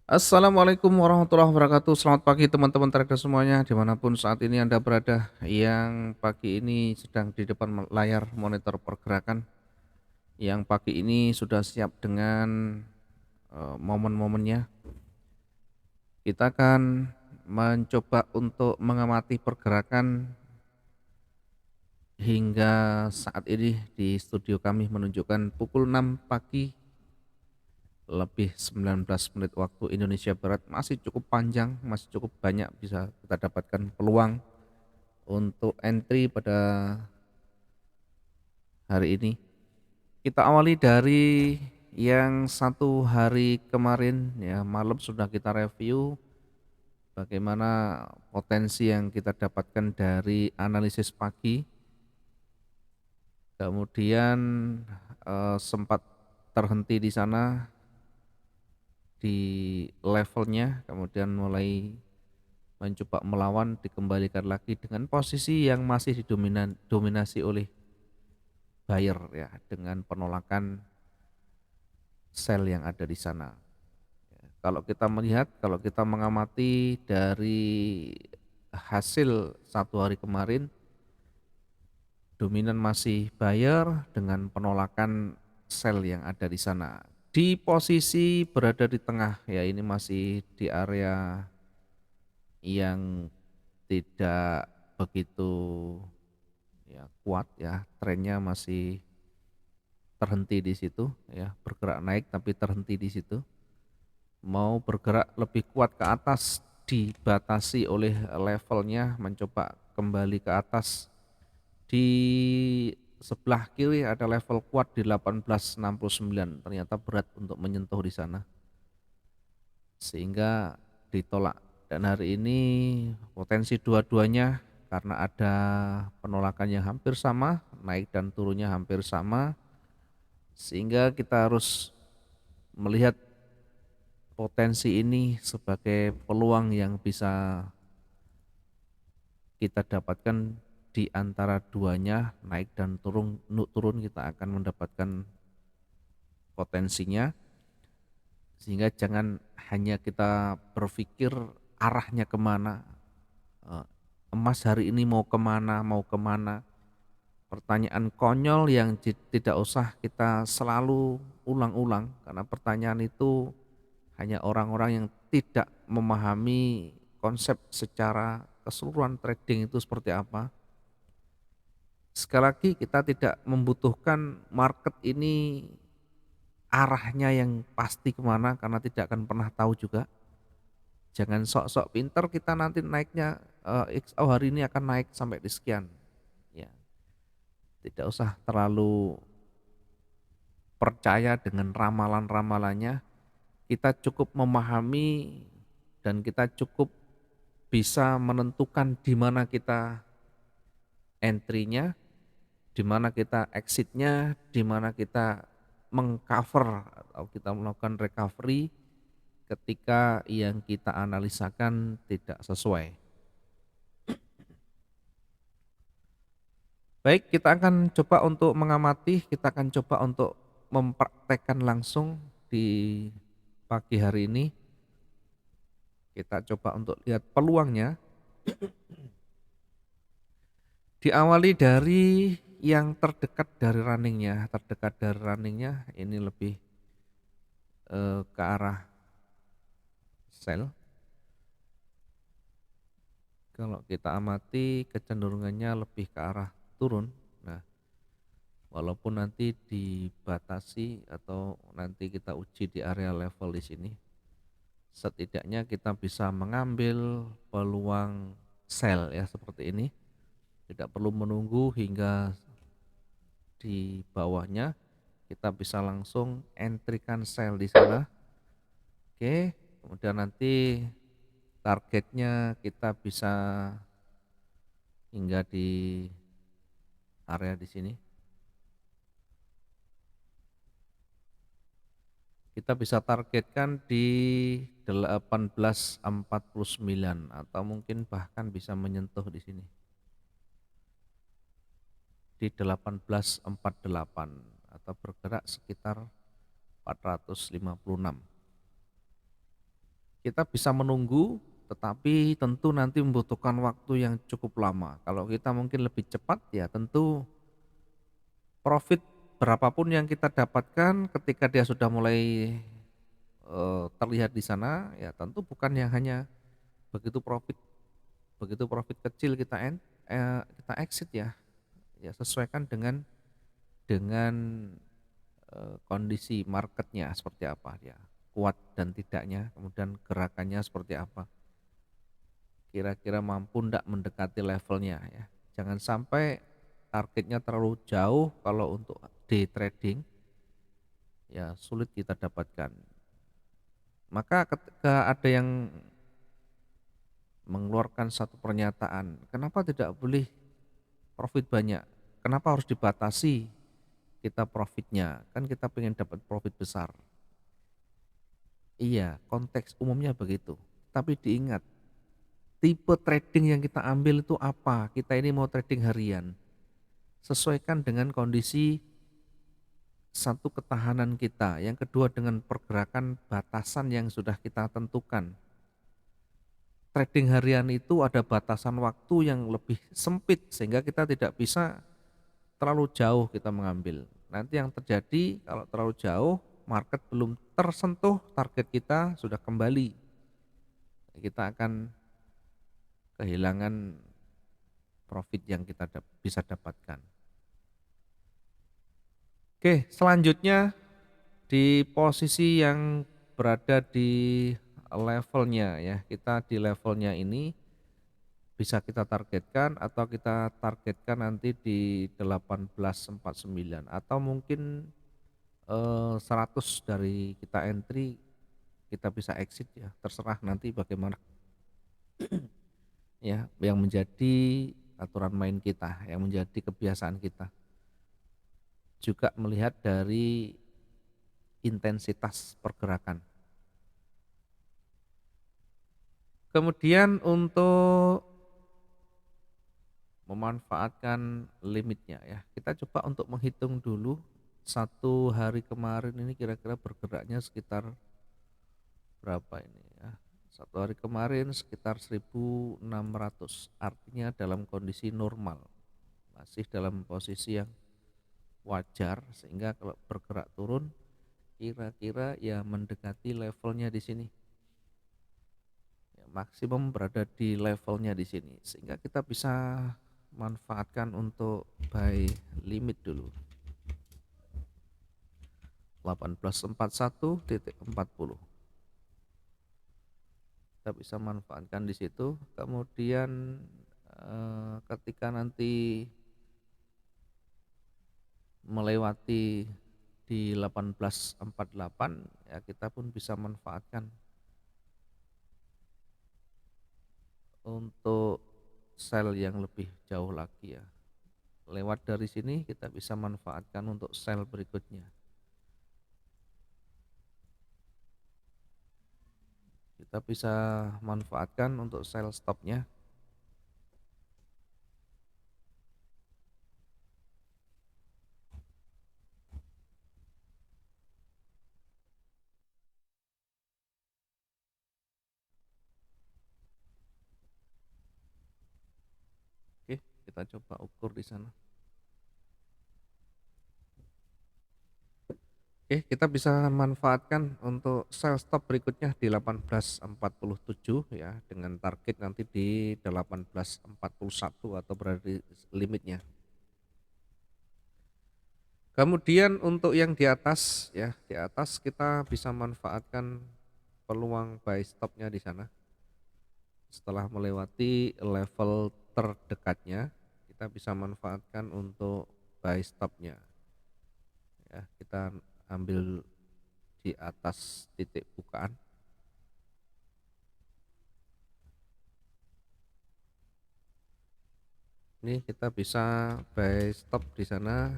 Assalamualaikum warahmatullahi wabarakatuh. Selamat pagi teman-teman trader semuanya, dimanapun saat ini Anda berada. Yang pagi ini sedang di depan layar monitor pergerakan. Yang pagi ini sudah siap dengan momen-momennya. Kita akan mencoba untuk mengamati pergerakan hingga saat ini di studio kami menunjukkan pukul 6 pagi lebih 19 menit waktu Indonesia Barat. Masih cukup panjang, masih cukup banyak bisa kita dapatkan peluang untuk entry pada hari ini. Kita awali dari yang satu hari kemarin ya, malam sudah kita review bagaimana potensi yang kita dapatkan dari analisis pagi. Kemudian sempat terhenti di sana di levelnya, kemudian mulai mencoba melawan, dikembalikan lagi dengan posisi yang masih didominasi oleh buyer ya, dengan penolakan sell yang ada di sana. Kalau kita melihat, kalau kita mengamati dari hasil satu hari kemarin, dominan masih buyer dengan penolakan sell yang ada di sana. Di posisi berada di tengah ya, ini masih di area yang tidak begitu ya kuat ya, trennya masih terhenti di situ ya, bergerak naik tapi terhenti di situ. Mau bergerak lebih kuat ke atas dibatasi oleh levelnya, mencoba kembali ke atas. Di sebelah kiri ada level kuat di 1869, ternyata berat untuk menyentuh di sana sehingga ditolak. Dan hari ini potensi dua-duanya karena ada penolakan yang hampir sama, naik dan turunnya hampir sama, sehingga kita harus melihat potensi ini sebagai peluang yang bisa kita dapatkan di antara duanya, naik dan turun kita akan mendapatkan potensinya, sehingga jangan hanya kita berpikir arahnya kemana, emas hari ini mau kemana, mau kemana. Pertanyaan konyol yang tidak usah kita selalu ulang-ulang, karena pertanyaan itu hanya orang-orang yang tidak memahami konsep secara keseluruhan trading itu seperti apa. Sekali lagi kita tidak membutuhkan market ini arahnya yang pasti kemana, karena tidak akan pernah tahu juga. Jangan sok-sok pinter kita nanti naiknya XO hari ini akan naik sampai di sekian. Ya, tidak usah terlalu percaya dengan ramalan-ramalannya. Kita cukup memahami dan kita cukup bisa menentukan di mana kita entry-nya, di mana kita exit-nya, di mana kita mengcover atau kita melakukan recovery ketika yang kita analisakan tidak sesuai. Baik, kita akan coba untuk mengamati, kita akan coba untuk mempraktekkan langsung di pagi hari ini. Kita coba untuk lihat peluangnya. Diawali dari yang terdekat dari runningnya ini lebih ke arah sell. Kalau kita amati kecenderungannya lebih ke arah turun. Nah, walaupun nanti dibatasi atau nanti kita uji di area level di sini, setidaknya kita bisa mengambil peluang sell ya seperti ini. Tidak perlu menunggu hingga di bawahnya, kita bisa langsung entry-kan sell di sana. Oke, kemudian nanti targetnya kita bisa hingga di area di sini. Kita bisa targetkan di 1849 atau mungkin bahkan bisa menyentuh di sini di 1848 atau bergerak sekitar 456. Kita bisa menunggu, tetapi tentu nanti membutuhkan waktu yang cukup lama. Kalau kita mungkin lebih cepat, ya tentu profit berapapun yang kita dapatkan ketika dia sudah mulai, terlihat di sana, ya tentu bukan yang hanya begitu profit kecil kita exit ya. Ya sesuaikan dengan, kondisi marketnya seperti apa dia, kuat dan tidaknya, kemudian gerakannya seperti apa. Kira-kira mampu ndak mendekati levelnya ya. Jangan sampai targetnya terlalu jauh kalau untuk day trading, ya sulit kita dapatkan. Maka ketika ada yang mengeluarkan satu pernyataan, kenapa tidak boleh profit banyak? Kenapa harus dibatasi kita profitnya? Kan kita pengen dapat profit besar. Iya, konteks umumnya begitu. Tapi diingat, tipe trading yang kita ambil itu apa? Kita ini mau trading harian. Sesuaikan dengan kondisi satu ketahanan kita, yang kedua dengan pergerakan batasan yang sudah kita tentukan. Trading harian itu ada batasan waktu yang lebih sempit sehingga kita tidak bisa terlalu jauh kita mengambil. Nanti yang terjadi kalau terlalu jauh, market belum tersentuh target kita sudah kembali. Kita akan kehilangan profit yang kita bisa dapatkan. Oke, selanjutnya di posisi yang berada di levelnya ya, kita di levelnya ini bisa kita targetkan atau kita targetkan nanti di 1849 atau mungkin 100 dari kita entry kita bisa exit ya, terserah nanti bagaimana ya yang menjadi aturan main kita, yang menjadi kebiasaan kita. Juga melihat dari intensitas pergerakan. Kemudian untuk memanfaatkan limitnya ya, kita coba untuk menghitung dulu satu hari kemarin ini kira-kira bergeraknya sekitar berapa ini ya. Satu hari kemarin sekitar 1600, artinya dalam kondisi normal, masih dalam posisi yang wajar, sehingga kalau bergerak turun kira-kira ya mendekati levelnya di sini. Ya, maksimum berada di levelnya di sini, sehingga kita bisa manfaatkan untuk buy limit dulu 1841.40, kita bisa manfaatkan di situ. Kemudian ketika nanti melewati di 1848 ya kita pun bisa manfaatkan untuk sell yang lebih jauh lagi ya. Lewat dari sini kita bisa manfaatkan untuk sell berikutnya. Kita bisa manfaatkan untuk sell stopnya. Oke, kita coba ukur di sana. Oke, kita bisa manfaatkan untuk sell stop berikutnya di 1847 ya, dengan target nanti di 1841 atau berada di limitnya. Kemudian untuk yang di atas ya, di atas kita bisa manfaatkan peluang buy stopnya di sana. Setelah melewati level terdekatnya, kita bisa manfaatkan untuk buy stopnya. Ya, kita ambil di atas titik bukaan. Ini kita bisa buy stop di sana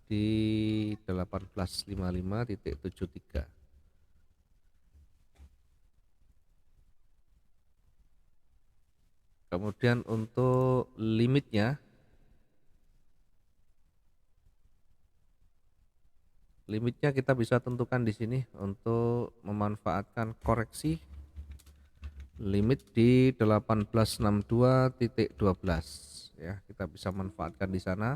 di 1855.73. Kemudian untuk limitnya kita bisa tentukan di sini untuk memanfaatkan koreksi limit di 1862.12 ya, kita bisa manfaatkan di sana.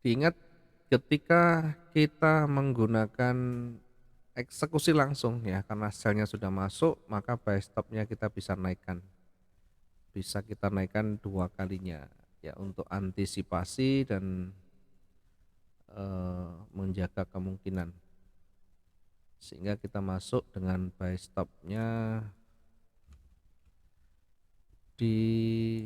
Diingat ketika kita menggunakan eksekusi langsung ya, karena selnya sudah masuk, maka buy stopnya kita bisa naikkan. Bisa kita naikkan 2 kalinya ya, untuk antisipasi dan menjaga kemungkinan. Sehingga kita masuk dengan buy stopnya di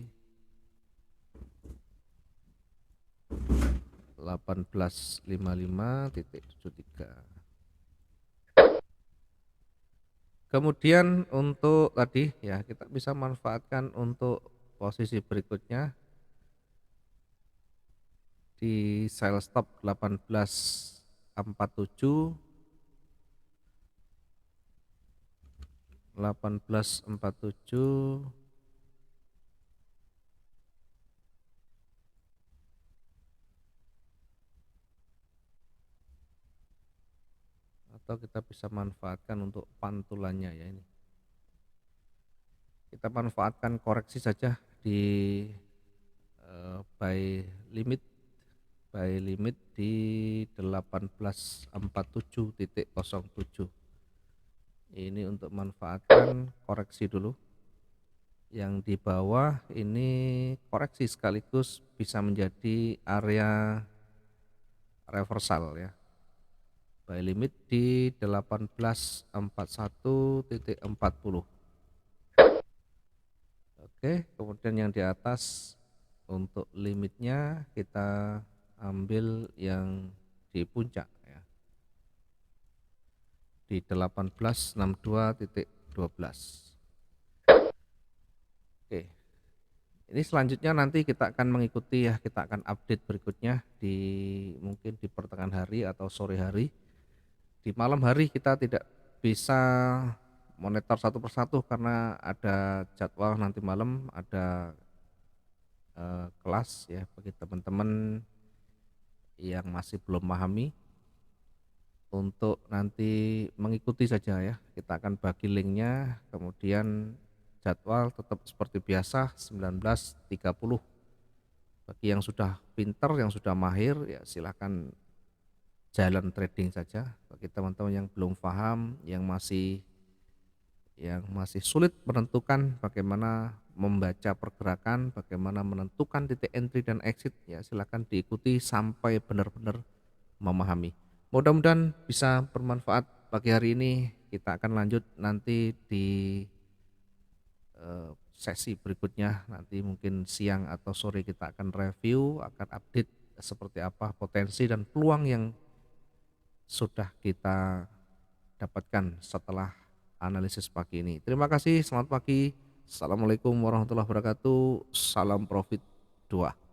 1855.73. Kemudian untuk tadi ya, kita bisa manfaatkan untuk posisi berikutnya di sell stop 1847, 1847, atau kita bisa manfaatkan untuk pantulannya ya ini. Kita manfaatkan koreksi saja di buy limit di 1847.07. Ini untuk manfaatkan koreksi dulu. Yang di bawah ini koreksi sekaligus bisa menjadi area reversal ya. Buy limit di 1841.40. Oke, kemudian yang di atas untuk limitnya kita ambil yang di puncak ya, di 1862.12. Oke, ini selanjutnya nanti kita akan mengikuti ya, kita akan update berikutnya mungkin di pertengahan hari atau sore hari. Di malam hari kita tidak bisa monitor satu persatu karena ada jadwal nanti malam, ada kelas ya bagi teman-teman yang masih belum memahami. Untuk nanti mengikuti saja ya, kita akan bagi linknya, kemudian jadwal tetap seperti biasa 19.30. Bagi yang sudah pinter, yang sudah mahir ya silahkan jalan trading saja. Bagi teman-teman yang belum paham, yang masih sulit menentukan bagaimana membaca pergerakan, bagaimana menentukan titik entry dan exit ya, silahkan diikuti sampai benar-benar memahami. Mudah-mudahan bisa bermanfaat pagi hari ini. Kita akan lanjut nanti di sesi berikutnya, nanti mungkin siang atau sore kita akan review, akan update seperti apa potensi dan peluang yang sudah kita dapatkan setelah analisis pagi ini. Terima kasih, selamat pagi. Assalamualaikum warahmatullahi wabarakatuh. Salam profit 2.